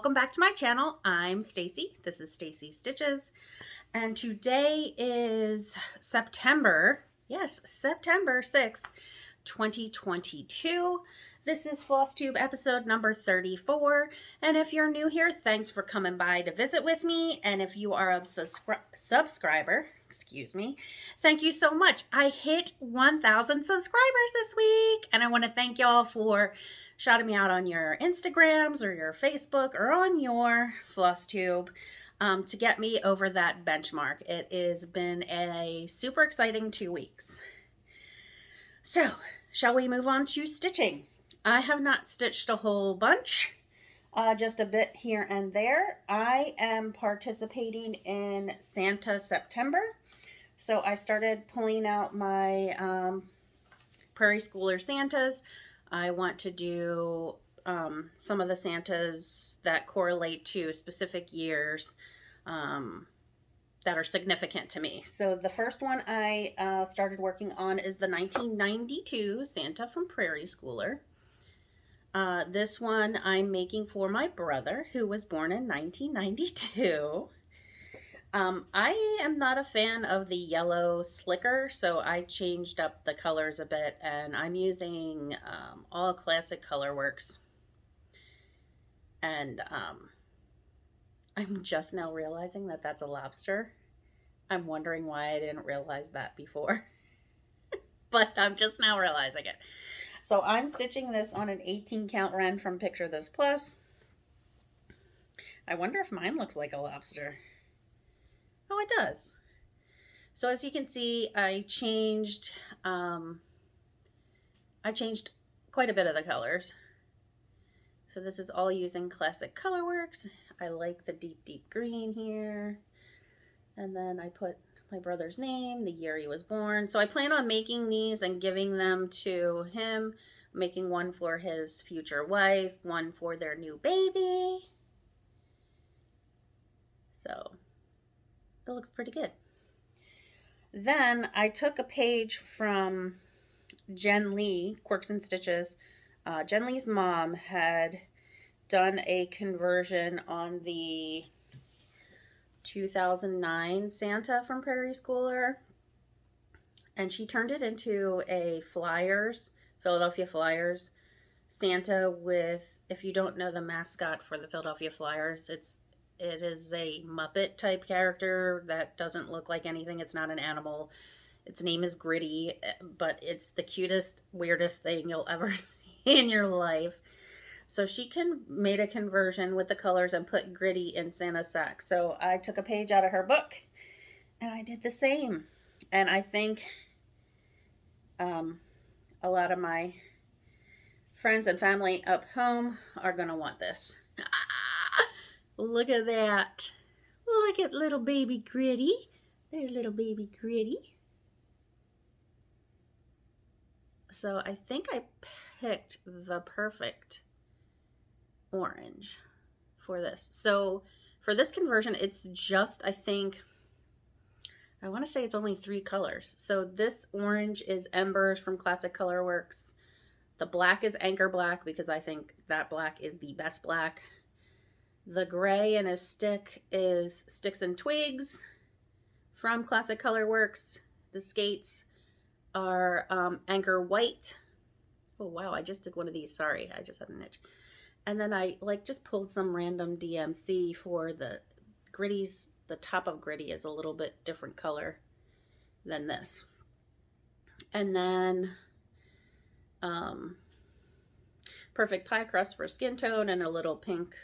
welcome back to my channel. I'm Stacy. This is Stacy Stitches, and today is September 6th, 2022. This is FlossTube episode number 34, and if you're new here, thanks for coming by to visit with me, and if you are a subscriber, thank you so much. I hit 1,000 subscribers this week, and I want to thank y'all for shouting me out on your Instagrams or your Facebook or on your FlossTube to get me over that benchmark. It has been a super exciting 2 weeks. So, shall we move on to stitching? I have not stitched a whole bunch, just a bit here and there. I am participating in Santa September. So I started pulling out my Prairie Schooler Santas. I want to do some of the Santas that correlate to specific years that are significant to me. So the first one I started working on is the 1992 Santa from Prairie Schooler. This one I'm making for my brother, who was born in 1992. I am not a fan of the yellow slicker, so I changed up the colors a bit, and I'm using all classic Colorworks. And I'm just now realizing that that's a lobster. I'm wondering why I didn't realize that before, but I'm just now realizing it. So I'm stitching this on an 18 count Ren from Picture This Plus. I wonder if mine looks like a lobster. Oh, it does. So as you can see, I changed quite a bit of the colors. So this is all using classic Colorworks. I like the deep green here. And then I put my brother's name, the year he was born. So I plan on making these and giving them to him, making one for his future wife, one for their new baby. So it looks pretty good. Then I took a page from Jen Lee, Quirks and Stitches. Jen Lee's mom had done a conversion on the 2009 Santa from Prairie Schooler, and she turned it into a Philadelphia Flyers Santa with, if you don't know the mascot for the Philadelphia Flyers, it is a Muppet type character that doesn't look like anything. It's not an animal. Its name is Gritty, but it's the cutest, weirdest thing you'll ever see in your life. So she made a conversion with the colors and put Gritty in Santa's sack. So I took a page out of her book and I did the same. And I think a lot of my friends and family up home are going to want this. Look at that. Look at little baby Gritty. There's little baby Gritty. So I think I picked the perfect orange for this. So for this conversion, it's just, I want to say it's only 3 colors. So this orange is Embers from Classic Colorworks. The black is Anchor Black because I think that black is the best black. The gray in his stick is Sticks and Twigs from Classic Colorworks. The skates are Anchor White. Oh wow, I just did one of these. Sorry, I just had an itch. And then I just pulled some random DMC for the Gritties. The top of Gritty is a little bit different color than this. And then Perfect Pie Crust for skin tone and a little pink.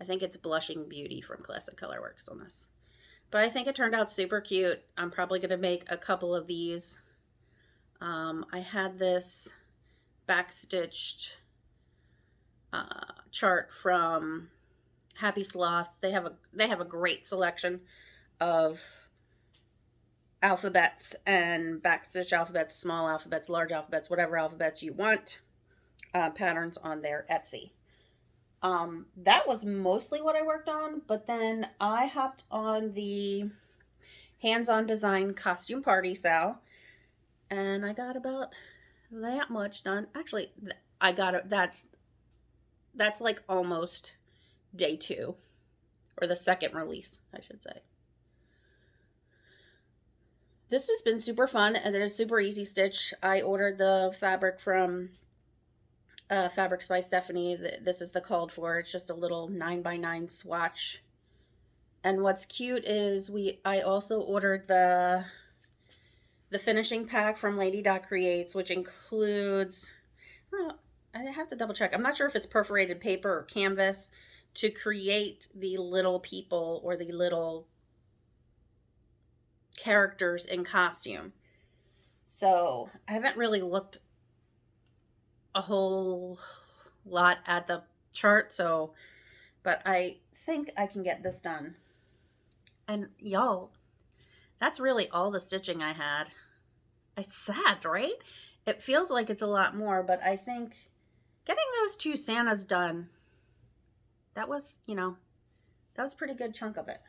I think it's Blushing Beauty from Classic Colorworks on this. But I think it turned out super cute. I'm probably going to make a couple of these. I had this backstitched chart from Happy Sloth. They have a great selection of alphabets and backstitch alphabets, small alphabets, large alphabets, whatever alphabets you want, patterns on their Etsy. That was mostly what I worked on, but then I hopped on the Hands-On Design Costume Party Sal, and I got about that much done. Actually, I got it. That's like almost day 2, or the second release, I should say. This has been super fun, and it is super easy stitch. I ordered the fabric from Fabrics by Stephanie. This is the called for. It's just a little 9x9 swatch. And what's cute is I also ordered the finishing pack from Lady Dot Creates, which includes, I have to double check. I'm not sure if it's perforated paper or canvas to create the little people or the little characters in costume. So I haven't really looked a whole lot at the chart, but I think I can get this done. And y'all, that's really all the stitching I had. It's sad, right? It feels like it's a lot more, but I think getting those 2 Santas done, that was a pretty good chunk of it.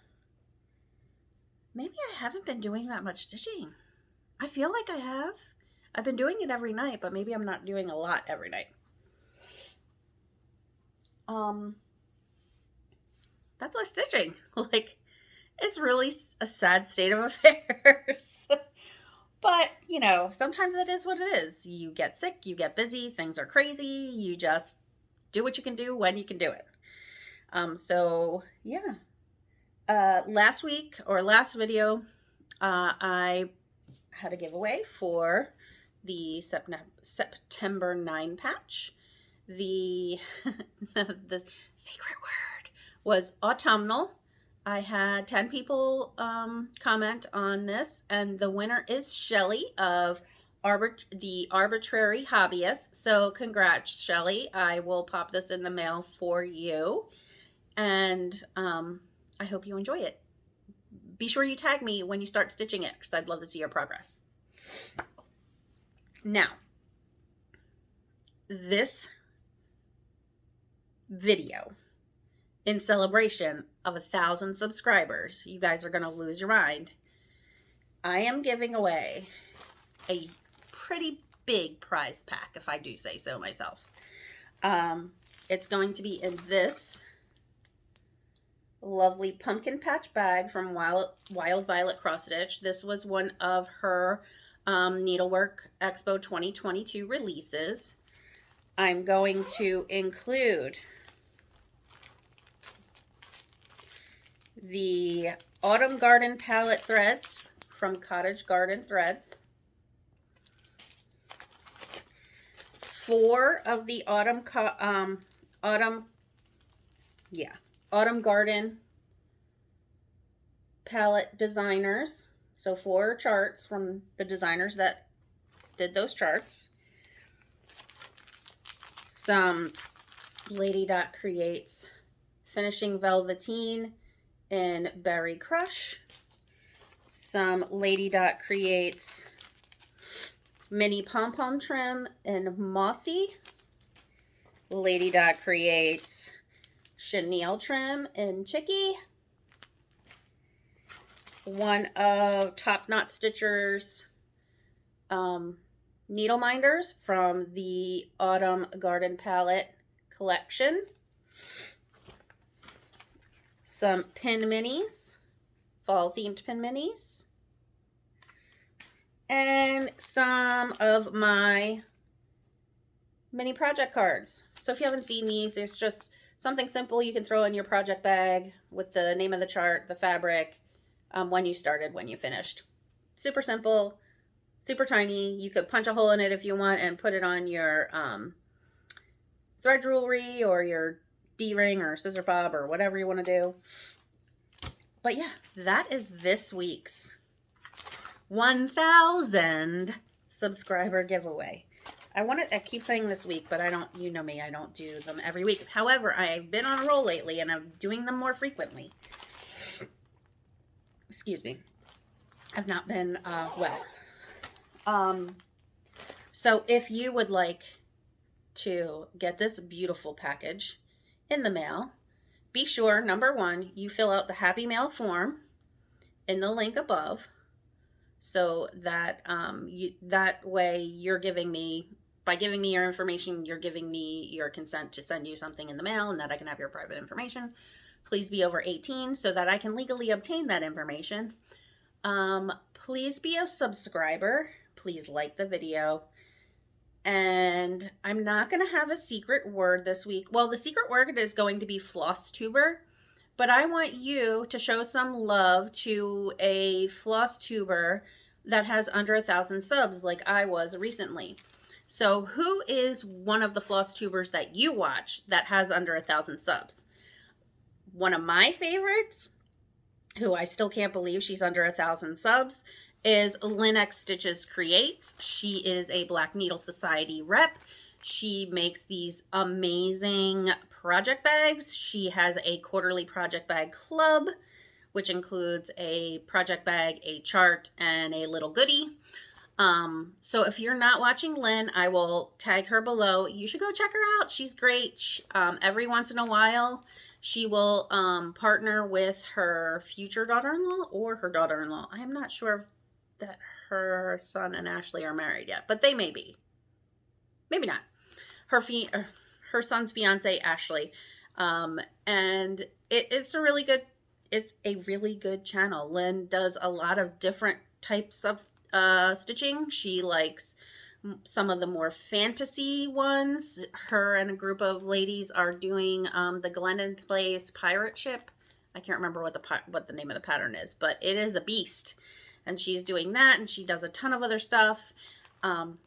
Maybe I haven't been doing that much stitching. I feel like I have. I've been doing it every night, but maybe I'm not doing a lot every night. That's my stitching. Like, it's really a sad state of affairs. But, sometimes it is what it is. You get sick, you get busy, things are crazy. You just do what you can do when you can do it. So, yeah. Last video, I had a giveaway for the September 9 patch. The secret word was autumnal. I had 10 people comment on this, and the winner is Shelly of the Arbitrary Hobbyist. So congrats, Shelly. I will pop this in the mail for you, and I hope you enjoy it. Be sure you tag me when you start stitching it, because I'd love to see your progress. Now, this video, in celebration of 1,000 subscribers, you guys are going to lose your mind. I am giving away a pretty big prize pack, if I do say so myself. It's going to be in this lovely pumpkin patch bag from Wild Violet Cross Stitch. This was one of her Needlework Expo 2022 releases. I'm going to include the Autumn Garden palette threads from Cottage Garden Threads, 4 of the Autumn Garden palette designers. So 4 charts from the designers that did those charts. Some Lady Dot Creates Finishing Velveteen in Berry Crush. Some Lady Dot Creates Mini Pom Pom Trim in Mossy. Lady Dot Creates Chenille Trim in Chicky. One of Top Knot Stitchers needle minders from the Autumn Garden Palette collection. Some pin minis, fall themed pin minis. And some of my mini project cards. So if you haven't seen these, it's just something simple you can throw in your project bag with the name of the chart, the fabric, when you started, when you finished. Super simple, super tiny. You could punch a hole in it if you want and put it on your thread jewelry or your D-ring or scissor fob or whatever you want to do. But yeah, that is this week's 1,000 subscriber giveaway. I keep saying this week, but I don't, you know me, I don't do them every week. However, I've been on a roll lately and I'm doing them more frequently. Excuse me. I've not been well. So if you would like to get this beautiful package in the mail, be sure, number 1, you fill out the Happy Mail form in the link above, so that that way you're giving me by giving me your information, you're giving me your consent to send you something in the mail and that I can have your private information. Please be over 18 so that I can legally obtain that information. Please be a subscriber. Please like the video. And I'm not going to have a secret word this week. Well, the secret word is going to be FlossTuber. But I want you to show some love to a FlossTuber that has under 1,000 subs like I was recently. So who is one of the FlossTubers that you watch that has under 1,000 subs? One of my favorites, who I still can't believe she's under 1,000 subs, is Lynn X Stitches Creates. She is a Black Needle Society rep. She makes these amazing project bags. She has a quarterly project bag club, which includes a project bag, a chart, and a little goodie. So if you're not watching Lynn, I will tag her below. You should go check her out. She's great. Every once in a while, she will partner with her future daughter-in-law or her daughter-in-law. I am not sure that her son and Ashley are married yet, but they may be. Maybe not. Her son's fiance, Ashley. And it's a really good channel. Lynn does a lot of different types of stitching. She likes some of the more fantasy ones. Her and a group of ladies are doing the Glendon Place pirate ship. I can't remember what the name of the pattern is, but it is a beast. And she's doing that, and she does a ton of other stuff.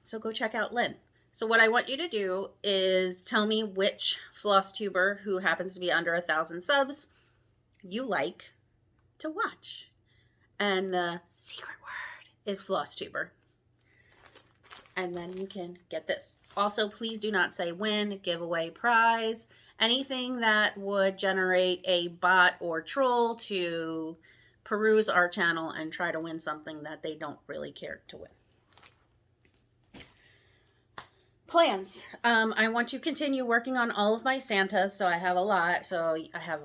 So go check out Lynn. So what I want you to do is tell me which FlossTuber who happens to be under 1,000 subs you like to watch. And the secret word is FlossTuber. And then you can get this. Also, please do not say win, giveaway, prize, anything that would generate a bot or troll to peruse our channel and try to win something that they don't really care to win. Plans. I want to continue working on all of my Santas, so I have a lot. So I have,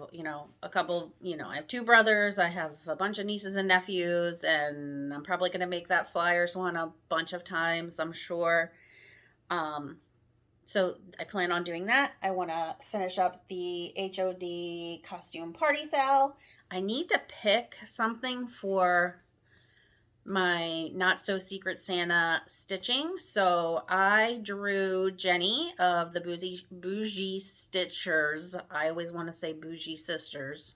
a couple, I have 2 brothers, I have a bunch of nieces and nephews, and I'm probably going to make that flyers one a bunch of times, I'm sure. So I plan on doing that. I want to finish up the HOD costume party sale. I need to pick something for my Not So Secret Santa stitching. So I drew Jenny of the Bougie Stitchers. I always want to say Bougie Sisters.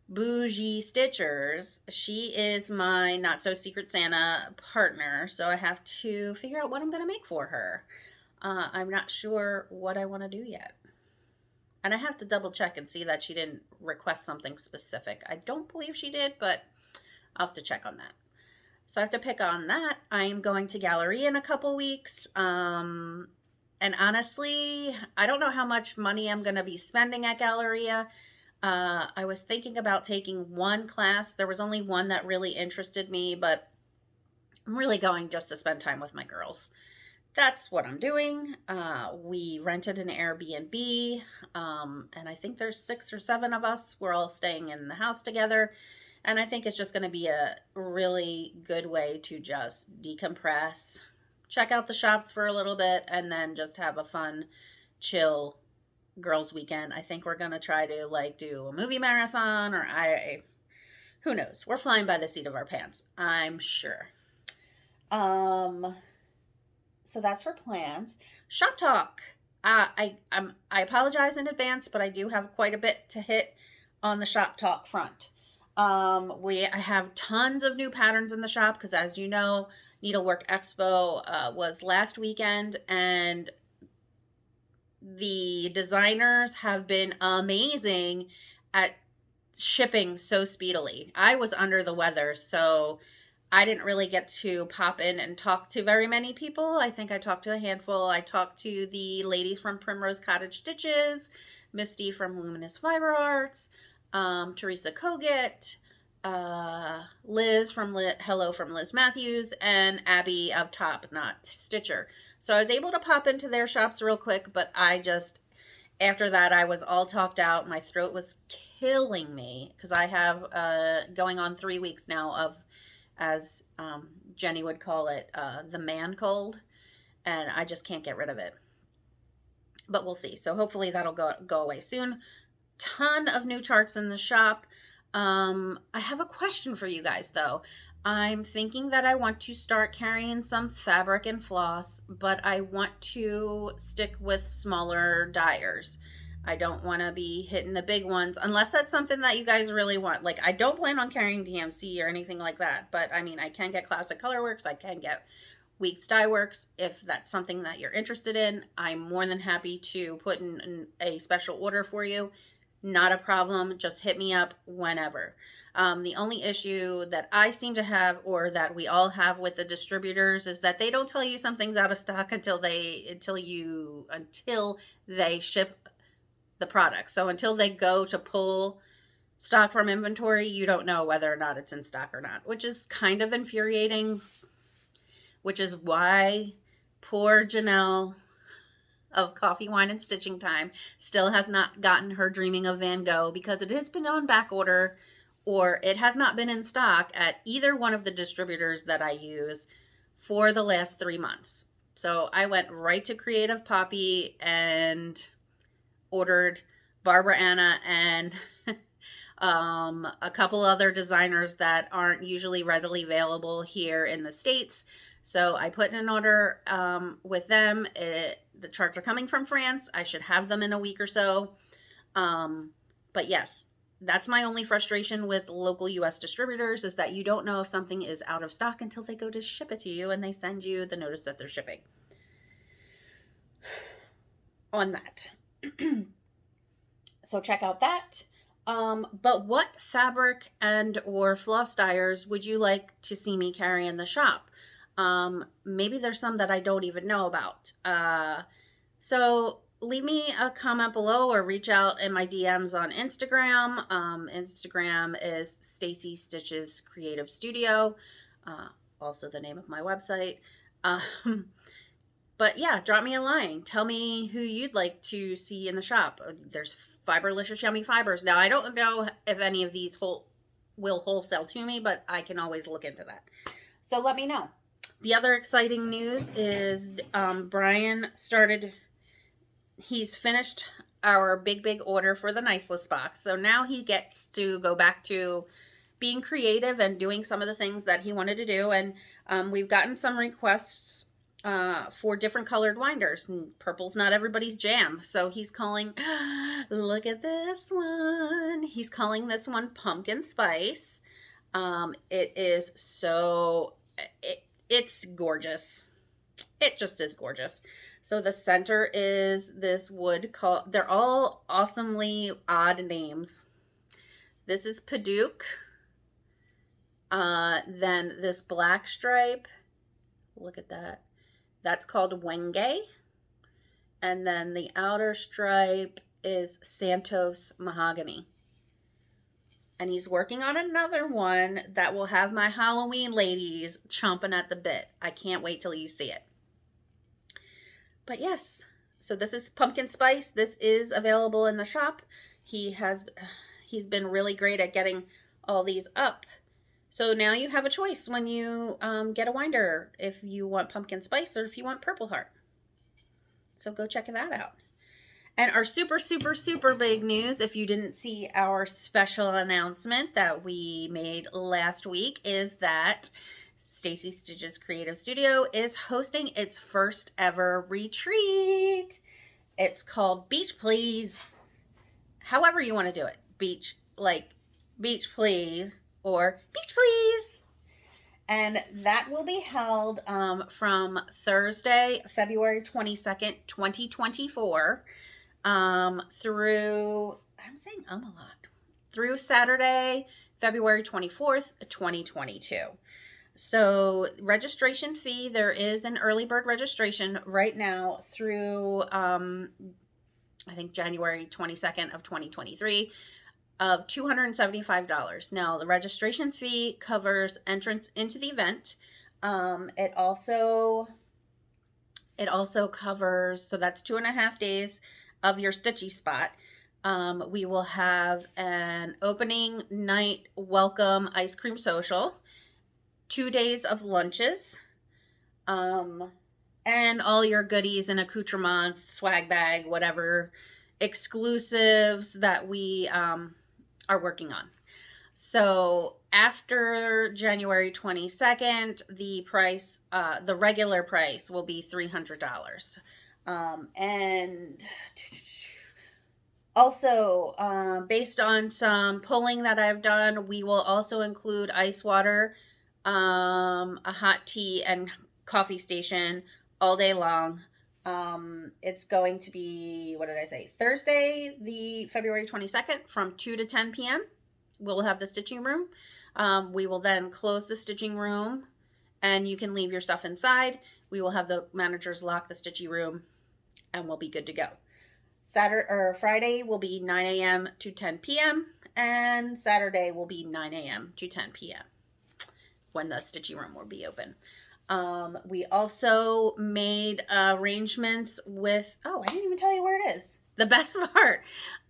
Bougie Stitchers. She is my Not So Secret Santa partner. So I have to figure out what I'm going to make for her. I'm not sure what I want to do yet. And I have to double check and see that she didn't request something specific. I don't believe she did, but I'll have to check on that. So I have to pick on that. I am going to Galleria in a couple weeks. And honestly, I don't know how much money I'm going to be spending at Galleria. I was thinking about taking one class. There was only one that really interested me, but I'm really going just to spend time with my girls. That's what I'm doing. We rented an Airbnb, and I think there's 6 or 7 of us. We're all staying in the house together. And I think it's just going to be a really good way to just decompress, check out the shops for a little bit, and then just have a fun, chill girls' weekend. I think we're going to try to do a movie marathon, or who knows? We're flying by the seat of our pants, I'm sure. So that's for plans. Shop talk. I apologize in advance, but I do have quite a bit to hit on the shop talk front. I have tons of new patterns in the shop because, as you know, Needlework Expo was last weekend, and the designers have been amazing at shipping so speedily. I was under the weather, so I didn't really get to pop in and talk to very many people. I think I talked to a handful. I talked to the ladies from Primrose Cottage Stitches, Misty from Luminous Fiber Arts, Teresa Koget, Liz from Hello from Liz Matthews, and Abby of Top Knot Stitcher. So I was able to pop into their shops real quick, but after that, I was all talked out. My throat was killing me because I have going on 3 weeks now of, as Jenny would call it, the man cold. and I just can't get rid of it. But we'll see. So hopefully that'll go away soon. Ton of new charts in the shop. I have a question for you guys though. I'm thinking that I want to start carrying some fabric and floss, but I want to stick with smaller dyers. I don't want to be hitting the big ones unless that's something that you guys really want. Like, I don't plan on carrying DMC or anything like that, but I mean, I can get Classic Colorworks, I can get Weeks Dye Works. If that's something that you're interested in, I'm more than happy to put in a special order for you. Not a problem. Just hit me up whenever. The only issue that I seem to have, or that we all have with the distributors, is that they don't tell you something's out of stock until they ship the product. So until they go to pull stock from inventory, you don't know whether or not it's in stock or not, which is kind of infuriating, which is why poor Janelle of Coffee, Wine, and Stitching Time still has not gotten her Dreaming of Van Gogh, because it has been on back order, or it has not been in stock at either one of the distributors that I use for the last 3 months. So I went right to Creative Poppy and ordered Barbara Anna and a couple other designers that aren't usually readily available here in the States. So I put in an order with them. The charts are coming from France. I should have them in a week or so. But yes, that's my only frustration with local US distributors, is that you don't know if something is out of stock until they go to ship it to you and they send you the notice that they're shipping. On that. So check out that. But what fabric and or floss dyers would you like to see me carry in the shop? Maybe there's some that I don't even know about. So leave me a comment below or reach out in my DMs on Instagram. Instagram is Stacy Stitches Creative Studio. Also the name of my website. But yeah, drop me a line. Tell me who you'd like to see in the shop. There's Fiberlicious Yummy Fibers. Now, I don't know if any of these will wholesale to me, but I can always look into that. So let me know. The other exciting news is Brian he's finished our big order for the Niceless box. So now he gets to go back to being creative and doing some of the things that he wanted to do. And we've gotten some requests for different colored winders, and purple's not everybody's jam. So he's calling, look at this one. He's calling this one Pumpkin Spice. It is it's gorgeous. It just is gorgeous. So the center is this wood called, they're all awesomely odd names. This is Padauk. Then this black stripe, look at that. That's called Wenge. And then the outer stripe is Santos Mahogany. And he's working on another one that will have my Halloween ladies chomping at the bit. I can't wait till you see it. But yes, so this is Pumpkin Spice. This is available in the shop. He's been really great at getting all these up. So now you have a choice when you get a winder, if you want Pumpkin Spice or if you want Purple Heart. So go check that out. And our super big news, if you didn't see our special announcement that we made last week, is that Stacy Stitches Creative Studio is hosting its first ever retreat. It's called Beach Please. However you want to do it. Beach Please. Or Beach Please. And that will be held from Thursday, February 22nd, 2024, through Saturday, February 24th, 2022. So registration fee, there is an early bird registration right now through, I think January 22nd of 2023. Of $275. Now, the registration fee covers entrance into the event. It also covers, so that's 2.5 days of your stitchy spot. We will have an opening night welcome ice cream social, 2 days of lunches, and all your goodies and accoutrements, swag bag, whatever exclusives that we are working on. So after January 22nd, the price, the regular price will be $300. And also, based on some polling that I've done, we will also include ice water, a hot tea, and coffee station all day long. It's going to be, what did I say? Thursday, the February 22nd from 2 to 10 p.m. We'll have the stitching room. We will then close the stitching room and you can leave your stuff inside. We will have the managers lock the stitching room and we'll be good to go. Saturday or Friday will be 9 a.m. to 10 p.m. and Saturday will be 9 a.m. to 10 p.m. when the stitching room will be open. We also made arrangements with, I didn't even tell you where it is. The best part,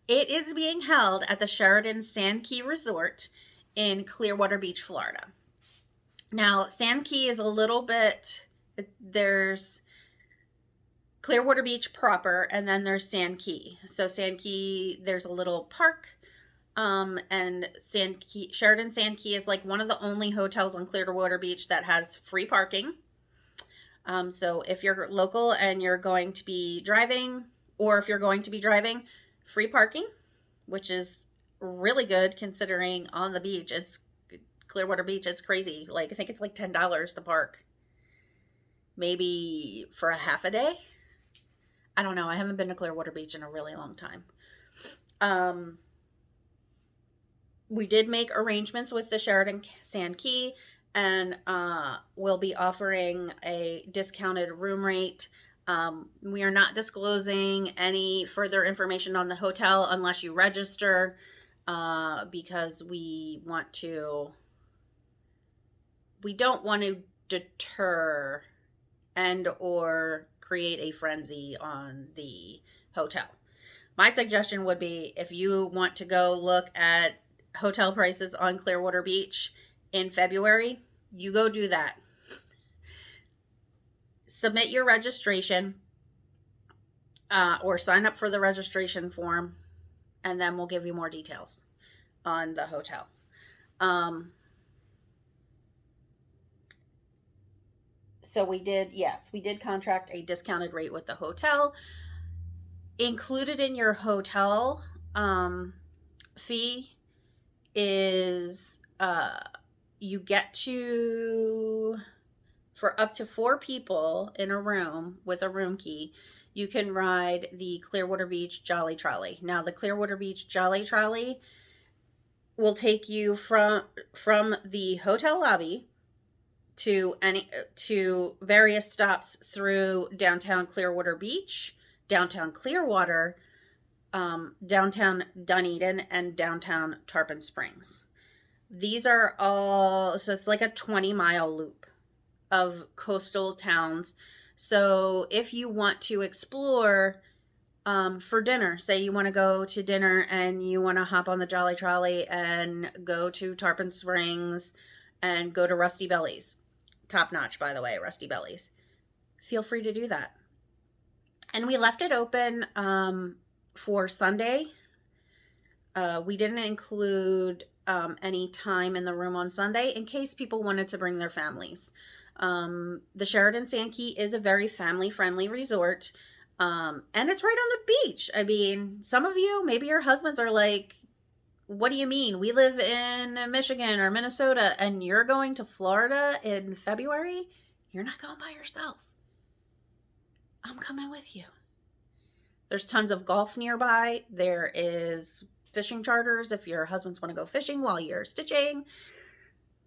it is being held at the Sheraton Sand Key Resort in Clearwater Beach, Florida. Now, Sand Key is a little bit, there's Clearwater Beach proper, and then there's Sand Key. So Sand Key, there's a little park, and Sheraton Sand Key is like one of the only hotels on Clearwater Beach that has free parking. So if you're local and you're going to be driving, or if you're going to be driving, free parking, which is really good considering on the beach, it's Clearwater Beach, it's crazy. Like, I think it's like $10 to park. Maybe for a half a day. I don't know. I haven't been to Clearwater Beach in a really long time. We did make arrangements with the Sheraton Sand Key, and we'll be offering a discounted room rate. We are not disclosing any further information on the hotel unless you register, because we don't want to deter and or create a frenzy on the hotel. My suggestion would be, if you want to go look at hotel prices on Clearwater Beach in February, you go do that. Submit your registration, or sign up for the registration form, and then we'll give you more details on the hotel. So we did contract a discounted rate with the hotel. Included in your hotel fee is you get to, for up to 4 people in a room with a room key, you can ride the Clearwater Beach Jolly Trolley. Now, the Clearwater Beach Jolly Trolley will take you from the hotel lobby to various stops through downtown Clearwater Beach, downtown Clearwater, downtown Dunedin, and downtown Tarpon Springs. These are all, so it's like a 20-mile loop of coastal towns. So if you want to explore for dinner, say you want to go to dinner and you want to hop on the Jolly Trolley and go to Tarpon Springs and go to Rusty Bellies. Top notch, by the way, Rusty Bellies. Feel free to do that. And we left it open for Sunday. We didn't include any time in the room on Sunday in case people wanted to bring their families. The Sheraton Sand Key is a very family-friendly resort, and it's right on the beach. I mean, some of you, maybe your husbands are like, what do you mean? We live in Michigan or Minnesota and you're going to Florida in February? You're not going by yourself. I'm coming with you. There's tons of golf nearby. There is fishing charters if your husbands want to go fishing while you're stitching.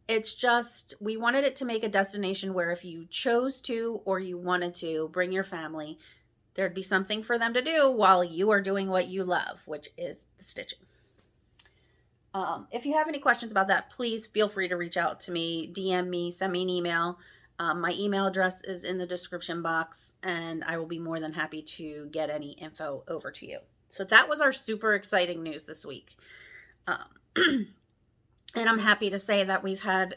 It's just, we wanted it to make a destination where if you chose to or you wanted to bring your family, there'd be something for them to do while you are doing what you love, which is the stitching. If you have any questions about that, please feel free to reach out to me, DM me, send me an email. My email address is in the description box, and I will be more than happy to get any info over to you. So that was our super exciting news this week. And I'm happy to say that we've had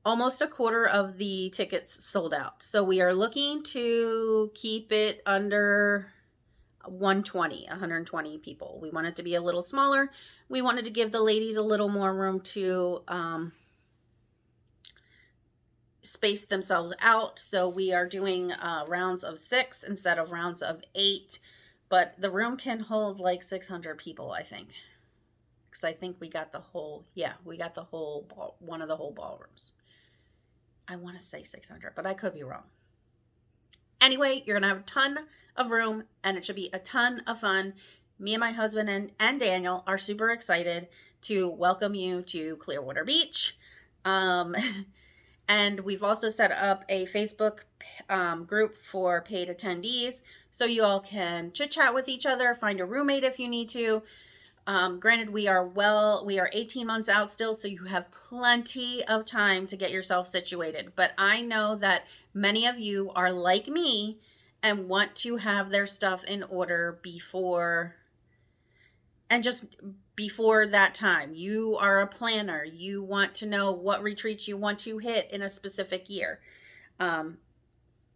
almost a quarter of the tickets sold out. So we are looking to keep it under 120 people. We want it to be a little smaller. We wanted to give the ladies a little more room to space themselves out. So we are doing rounds of 6 instead of rounds of 8. But the room can hold like 600 people, I think. Because I think we got the whole, one of the whole ballrooms. I want to say 600, but I could be wrong. Anyway, you're going to have a ton of room, and it should be a ton of fun. Me and my husband and Daniel are super excited to welcome you to Clearwater Beach. And we've also set up a Facebook group for paid attendees, so you all can chit-chat with each other, find a roommate if you need to. Granted, we are 18 months out still, so you have plenty of time to get yourself situated. But I know that many of you are like me and want to have their stuff in order before that time. You are a planner. You want to know what retreats you want to hit in a specific year.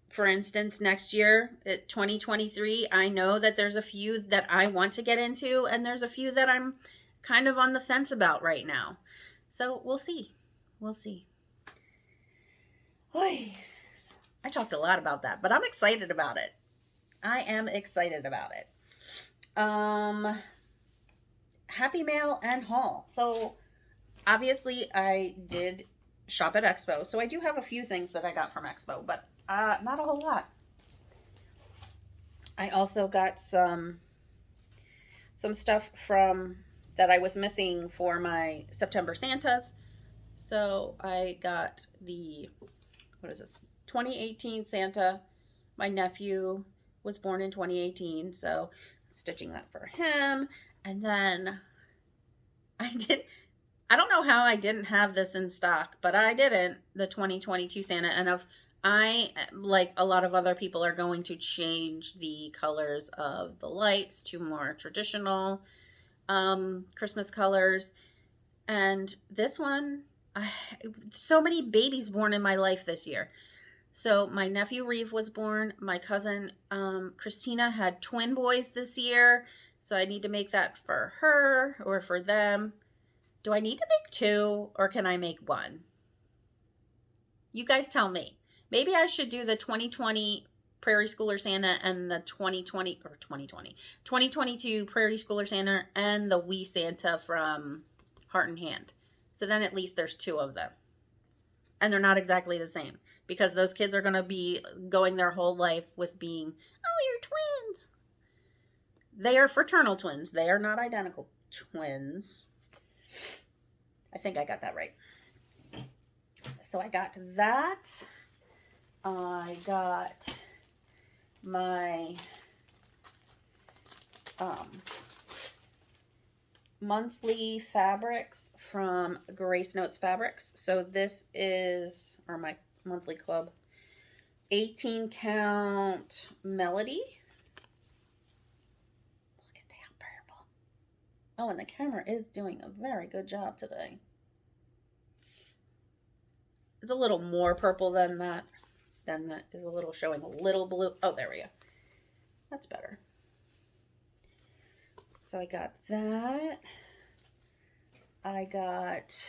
For instance, next year, 2023, I know that there's a few that I want to get into, and there's a few that I'm kind of on the fence about right now. So we'll see. We'll see. Oy. I talked a lot about that, but I'm excited about it. I am excited about it. Happy Mail and haul. So obviously I did shop at Expo, so I do have a few things that I got from Expo, but not a whole lot. I also got some stuff from that I was missing for my September Santas. So I got the, 2018 Santa. My nephew was born in 2018, so I'm stitching that for him. And then I don't know how I didn't have this in stock, but I didn't, the 2022 Santa. And I, like a lot of other people, are going to change the colors of the lights to more traditional Christmas colors. And this one, so many babies born in my life this year. So my nephew Reeve was born. My cousin Christina had twin boys this year. So I need to make that for her or for them. Do I need to make 2 or can I make 1? You guys tell me. Maybe I should do the 2020 Prairie Schooler Santa and the 2022 Prairie Schooler Santa and the Wee Santa from Heart and Hand. So then at least there's 2 of them. And they're not exactly the same, because those kids are going to be going their whole life with being, oh, you're twins. They are fraternal twins. They are not identical twins. I think I got that right. So I got that. I got my monthly fabrics from Grace Notes Fabrics. So this is, or my monthly club, 18 count Melody. Look at that purple. Oh, and the camera is doing a very good job today. It's a little more purple than that. Then that is a little showing a little blue. Oh, there we go. That's better. So I got that. I got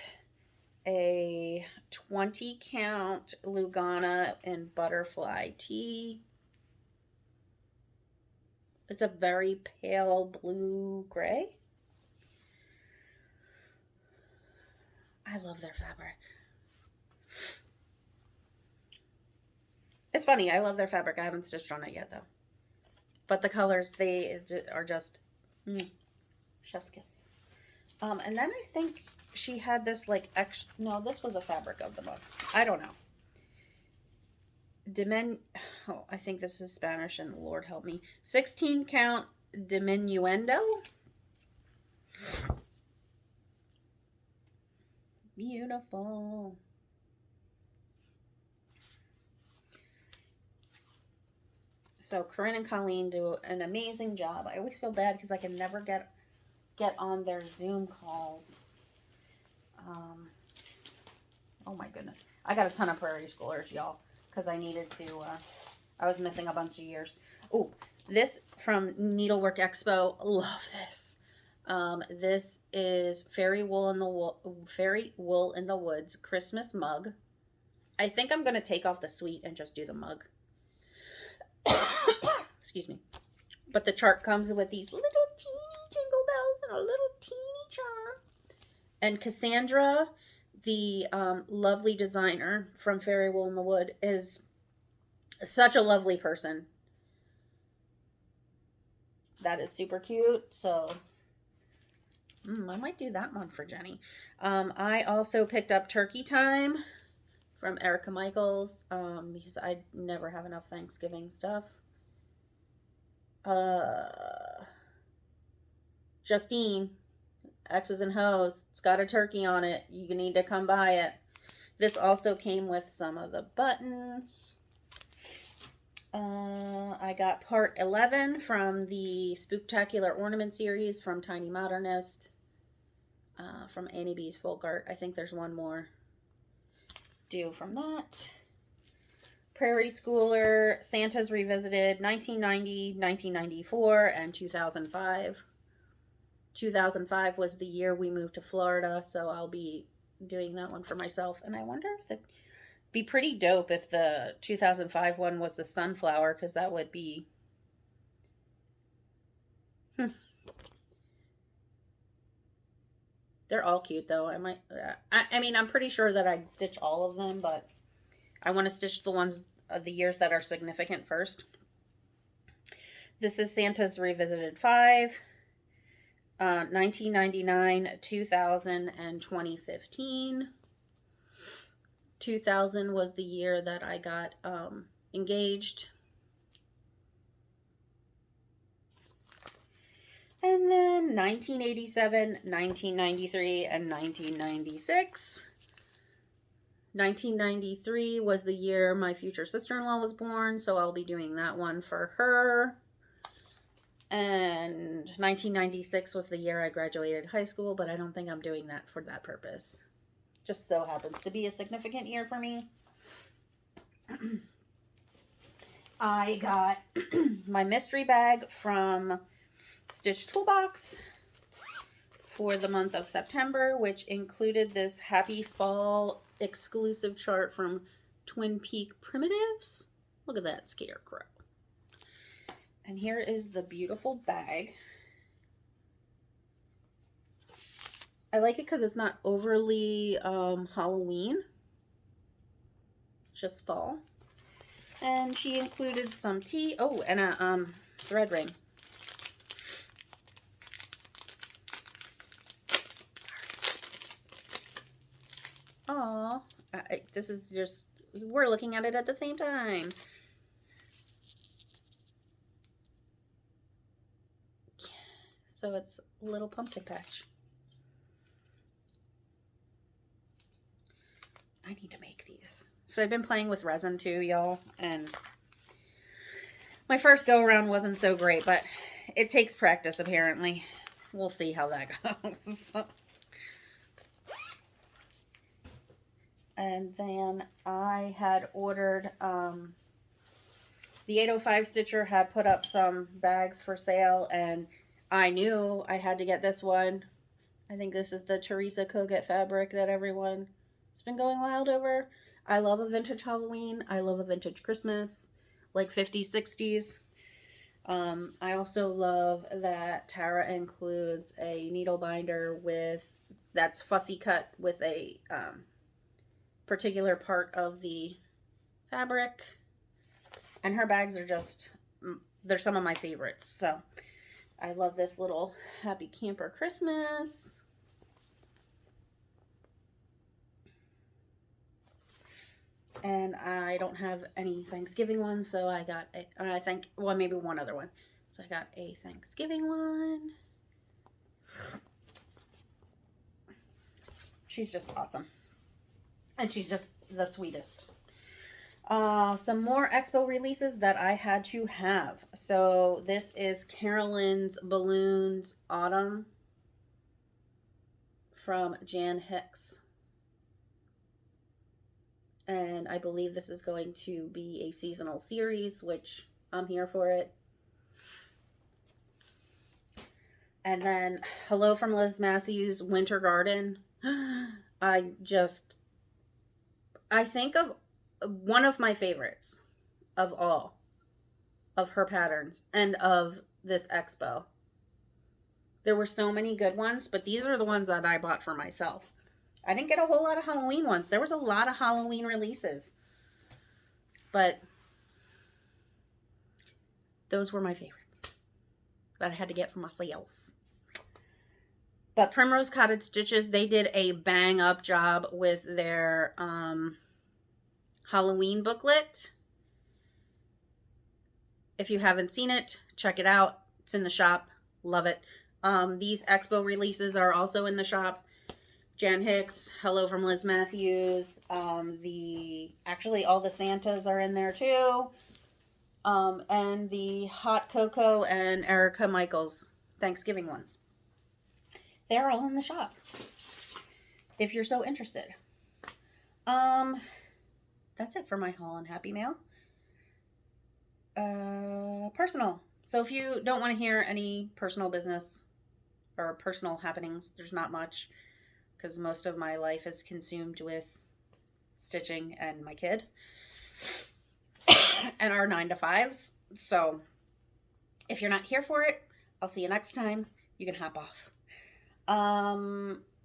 a 20 count Lugana in butterfly tea. It's a very pale blue gray. I love their fabric. It's funny, I love their fabric. I haven't stitched on it yet though. But the colors, they are just chef's kiss. And then I think she had this like extra, no, this was a fabric of the month. I don't know. I think this is Spanish and Lord help me. 16 count Diminuendo. Beautiful. So Corinne and Colleen do an amazing job. I always feel bad because I can never get on their Zoom calls. Oh my goodness. I got a ton of Prairie Schoolers, y'all, because I needed to, I was missing a bunch of years. Oh, this from Needlework Expo. Love this. This is Fairy Wool in the Woods Christmas mug. I think I'm going to take off the sweet and just do the mug. Excuse me. But the chart comes with these little teeny jingle bells and a little teeny charm. And Cassandra, the lovely designer from Fairy Wool in the Wood, is such a lovely person. That is super cute. So I might do that one for Jenny. I also picked up Turkey Time from Erica Michaels because I never have enough Thanksgiving stuff. Justine, X's and Ho's. It's got a turkey on it. You need to come buy it. This also came with some of the buttons. I got part 11 from the Spooktacular Ornament series from Tiny Modernist. From Annie B's Folk Art. I think there's one more due from that. Prairie Schooler, Santa's Revisited, 1990, 1994, and 2005. 2005 was the year we moved to Florida, so I'll be doing that one for myself. And I wonder if it'd be pretty dope if the 2005 one was the sunflower, because that would be... They're all cute, though. I mean, I'm pretty sure that I'd stitch all of them, but I want to stitch the ones of the years that are significant first. This is Santa's Revisited 5, 1999, 2000, and 2015. 2000 was the year that I got engaged. And then 1987, 1993, and 1996. 1993 was the year my future sister-in-law was born, so I'll be doing that one for her. And 1996 was the year I graduated high school, but I don't think I'm doing that for that purpose. Just so happens to be a significant year for me. I got my mystery bag from Stitch Toolbox for the month of September, which included this Happy Fall exclusive chart from Twin Peak Primitives. Look at that scarecrow. And here is the beautiful bag. I like it because it's not overly Halloween. Just fall. And she included some tea. Oh, and a thread ring. Aw, this is just, we're looking at it at the same time. So it's a little pumpkin patch. I need to make these. So I've been playing with resin too, y'all, and my first go around wasn't so great, but it takes practice apparently. We'll see how that goes. And then I had ordered, the 805 Stitcher had put up some bags for sale, and I knew I had to get this one. I think this is the Teresa Kogut fabric that everyone has been going wild over. I love a vintage Halloween. I love a vintage Christmas, like 50s, 60s. I also love that Tara includes a needle binder that's fussy cut with a particular part of the fabric, and her bags are just, they're some of my favorites. So I love this little Happy Camper Christmas. And I don't have any Thanksgiving ones, so I got I think, well, maybe one other one. So I got a Thanksgiving one. She's just awesome. And she's just the sweetest. Some more Expo releases that I had to have. So this is Carolyn's Balloons Autumn from Jan Hicks. And I believe this is going to be a seasonal series, which I'm here for it. And then Hello from Liz Matthews, Winter Garden. I think of one of my favorites of all of her patterns and of this expo. There were so many good ones, but these are the ones that I bought for myself. I didn't get a whole lot of Halloween ones. There was a lot of Halloween releases, but those were my favorites that I had to get for myself. But Primrose Cottage Stitches, they did a bang up job with their Halloween booklet. If you haven't seen it, check it out. It's in the shop. Love it. These expo releases are also in the shop. Jan Hicks, Hello from Liz Matthews. Actually all the Santas are in there too. And the Hot Cocoa and Erica Michaels Thanksgiving ones. They're all in the shop, if you're so interested. That's it for my haul and Happy Mail. Personal. So if you don't want to hear any personal business or personal happenings, there's not much, because most of my life is consumed with stitching and my kid and our 9-to-5s. So if you're not here for it, I'll see you next time. You can hop off.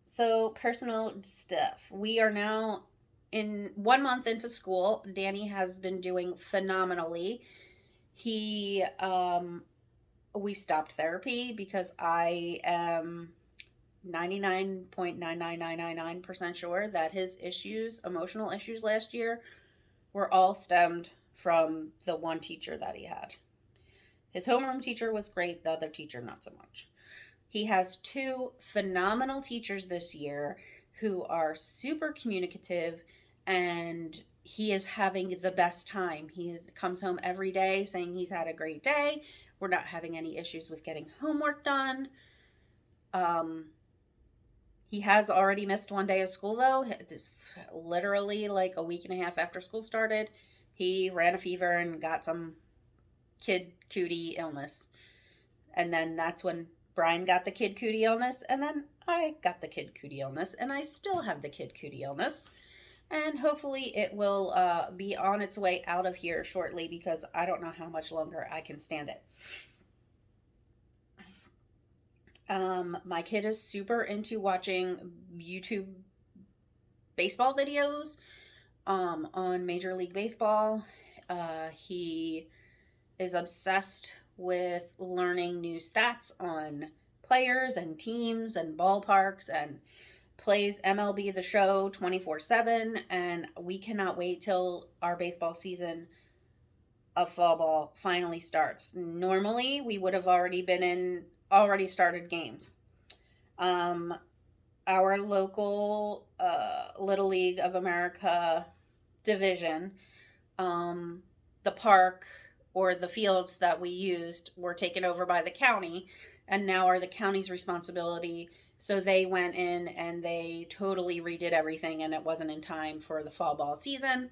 So personal stuff. We are now in 1 month into school. Danny has been doing phenomenally. We stopped therapy because I am 99.99999% sure that his emotional issues last year, were all stemmed from the one teacher that he had. His homeroom teacher was great, the other teacher not so much. He has 2 phenomenal teachers this year who are super communicative, and he is having the best time. Comes home every day saying he's had a great day. We're not having any issues with getting homework done. He has already missed 1 day of school though. It's literally like a week and a half after school started. He ran a fever and got some kid cootie illness. And then that's when Brian got the kid cootie illness, and then I got the kid cootie illness, and I still have the kid cootie illness. And hopefully it will be on its way out of here shortly, because I don't know how much longer I can stand it. My kid is super into watching YouTube baseball videos on Major League Baseball. He is obsessed with learning new stats on players and teams and ballparks, and plays MLB The Show 24/7, and we cannot wait till our baseball season of fall ball finally starts. Normally, we would have already started games. Our local Little League of America division, the park or the fields that we used were taken over by the county, and now are the county's responsibility. So they went in and they totally redid everything, and it wasn't in time for the fall ball season.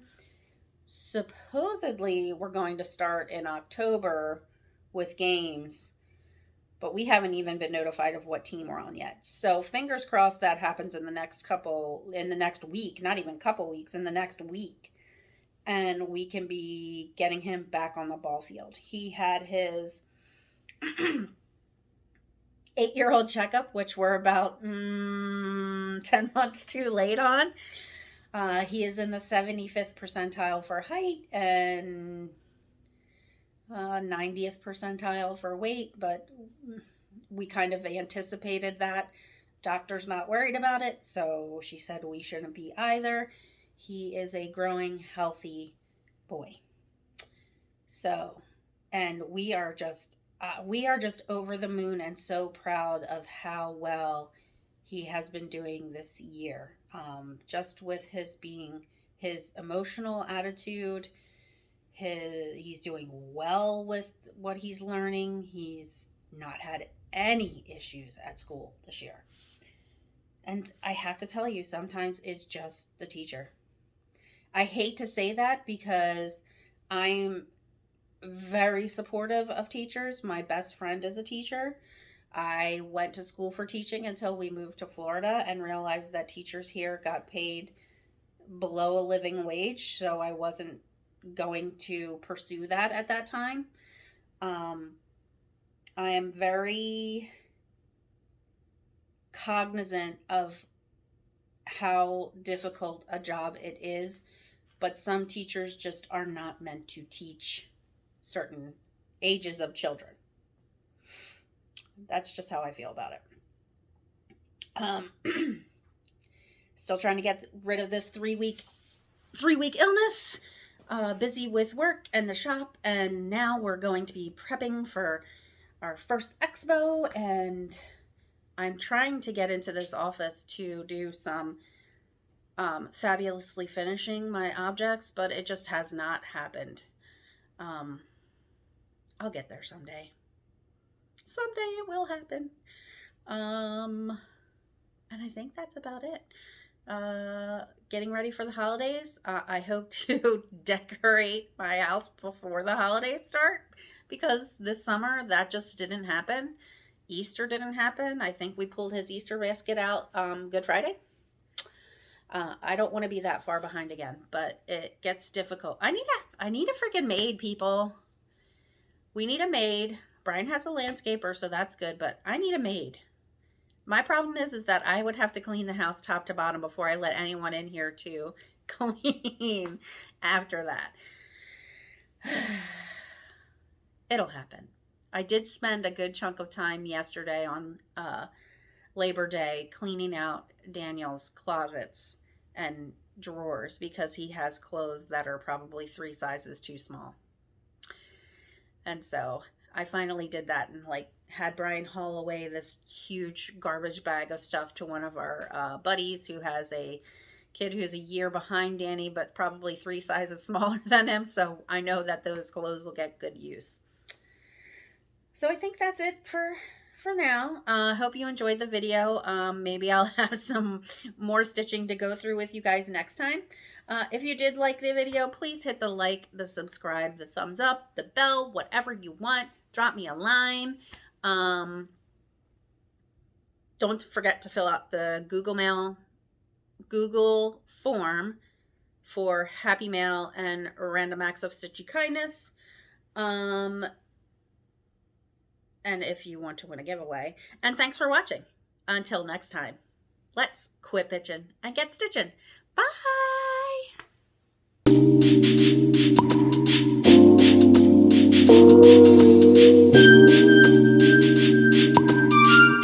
Supposedly, we're going to start in October with games, but we haven't even been notified of what team we're on yet. So fingers crossed that happens in the next week, not even couple weeks, in the next week. And we can be getting him back on the ball field. He had his 8-year-old checkup, which we're about 10 months too late on. He is in the 75th percentile for height and 90th percentile for weight, but we kind of anticipated that. Doctor's not worried about it, so she said we shouldn't be either. He is a growing, healthy boy. So, and we are just over the moon and so proud of how well he has been doing this year. Just with his emotional attitude, he's doing well with what he's learning. He's not had any issues at school this year. And I have to tell you, sometimes it's just the teacher. I hate to say that because I'm very supportive of teachers. My best friend is a teacher. I went to school for teaching until we moved to Florida and realized that teachers here got paid below a living wage, so I wasn't going to pursue that at that time. Um, I am very cognizant of how difficult a job it is, but some teachers just are not meant to teach certain ages of children. That's just how I feel about it. Still trying to get rid of this 3 week illness. Busy with work and the shop, and now we're going to be prepping for our first expo, and I'm trying to get into this office to do some fabulously finishing my objects, but it just has not happened. I'll get there someday. Someday it will happen. And I think that's about it. Getting ready for the holidays. I hope to decorate my house before the holidays start, because this summer that just didn't happen. Easter didn't happen. I think we pulled his Easter basket out Good Friday. I don't want to be that far behind again, but it gets difficult. I need a freaking maid, people. We need a maid. Brian has a landscaper, so that's good, but I need a maid. My problem is that I would have to clean the house top to bottom before I let anyone in here to clean after that. It'll happen. I did spend a good chunk of time yesterday on Labor Day cleaning out Daniel's closets and drawers because he has clothes that are probably 3 sizes too small. And so I finally did that and had Brian haul away this huge garbage bag of stuff to one of our buddies who has a kid who's a year behind Danny, but probably 3 sizes smaller than him. So I know that those clothes will get good use. So I think that's it for now. Hope you enjoyed the video. Maybe I'll have some more stitching to go through with you guys next time. If you did like the video, please hit the like, the subscribe, the thumbs up, the bell, whatever you want. Drop me a line. Don't forget to fill out the Google form for Happy Mail and Random Acts of Stitchy Kindness. And if you want to win a giveaway. And thanks for watching. Until next time, let's quit bitching and get stitching. Bye!